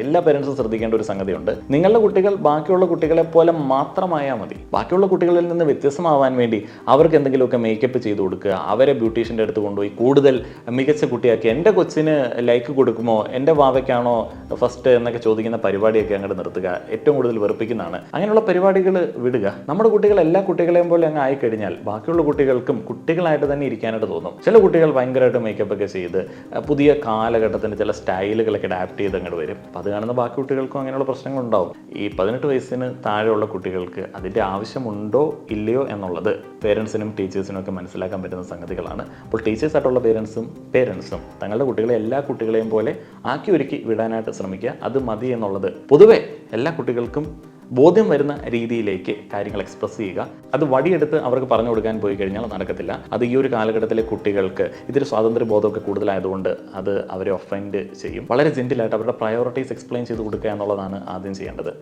എല്ലാ പേരൻസും ശ്രദ്ധിക്കേണ്ട ഒരു സംഗതിയുണ്ട്. നിങ്ങളുടെ കുട്ടികൾ ബാക്കിയുള്ള കുട്ടികളെ പോലെ മാത്രമായാൽ മതി. ബാക്കിയുള്ള കുട്ടികളിൽ നിന്ന് വ്യത്യസ്തമാവാൻ വേണ്ടി അവർക്ക് എന്തെങ്കിലുമൊക്കെ മേക്കപ്പ് ചെയ്ത് കൊടുക്കുക, അവരെ ബ്യൂട്ടീഷ്യൻ്റെ അടുത്ത് കൊണ്ടുപോയി കൂടുതൽ മികച്ച കുട്ടിയാക്കി എൻ്റെ കൊച്ചിന് ലൈക്ക് കൊടുക്കുമോ, എൻ്റെ വാവയ്ക്കാണോ ഫസ്റ്റ് എന്നൊക്കെ ചോദിക്കുന്ന പരിപാടിയൊക്കെ അങ്ങോട്ട് നിർത്തുക. ഏറ്റവും കൂടുതൽ വെറുപ്പിക്കുന്നതാണ്. അങ്ങനെയുള്ള പരിപാടികൾ വിടുക. നമ്മുടെ കുട്ടികൾ എല്ലാ കുട്ടികളെയും പോലെ അങ്ങ് ആയിക്കഴിഞ്ഞാൽ ബാക്കിയുള്ള കുട്ടികൾക്കും കുട്ടികളായിട്ട് തന്നെ ഇരിക്കാനായിട്ട് തോന്നും. ചില കുട്ടികൾ ഭയങ്കരമായിട്ട് മേക്കപ്പ് ഒക്കെ ചെയ്ത് പുതിയ കാലഘട്ടത്തിൻ്റെ ചില സ്റ്റൈലുകളൊക്കെ അഡാപ്റ്റ് ചെയ്ത് അങ്ങോട്ട് വരും. അത് കാണുന്ന ബാക്കി കുട്ടികൾക്കും അങ്ങനെയുള്ള പ്രശ്നങ്ങളുണ്ടാവും. ഈ 18 വയസ്സിന് താഴെയുള്ള കുട്ടികൾക്ക് അതിൻ്റെ ആവശ്യമുണ്ടോ ഇല്ലയോ എന്നുള്ളത് പേരൻസിനും ടീച്ചേഴ്സിനും ഒക്കെ മനസ്സിലാക്കാൻ പറ്റുന്ന സംഗതികളാണ്. അപ്പോൾ ടീച്ചേഴ്സായിട്ടുള്ള പേരൻസും തങ്ങളുടെ കുട്ടികളെ എല്ലാ കുട്ടികളെയും പോലെ ആക്കി ഒരുക്കി വിടാനായിട്ട് ശ്രമിക്കുക. അത് മതി എന്നുള്ളത് പൊതുവെ എല്ലാ കുട്ടികൾക്കും ബോധ്യം വരുന്ന രീതിയിലേക്ക് കാര്യങ്ങൾ എക്സ്പ്രസ് ചെയ്യുക. അത് വടിയെടുത്ത് അവർക്ക് പറഞ്ഞു കൊടുക്കാൻ പോയി കഴിഞ്ഞാൽ നടക്കത്തില്ല. അത് ഈ ഒരു കാലഘട്ടത്തിലെ കുട്ടികൾക്ക് ഇതൊരു സ്വാതന്ത്ര്യ ബോധമൊക്കെ കൂടുതലായതുകൊണ്ട് അത് അവരെ ഒഫൻഡ് ചെയ്യും. വളരെ ജെന്റിലായിട്ട് അവരുടെ പ്രയോറിറ്റീസ് എക്സ്പ്ലെയിൻ ചെയ്ത് കൊടുക്കുക എന്നുള്ളതാണ് ആദ്യം ചെയ്യേണ്ടത്.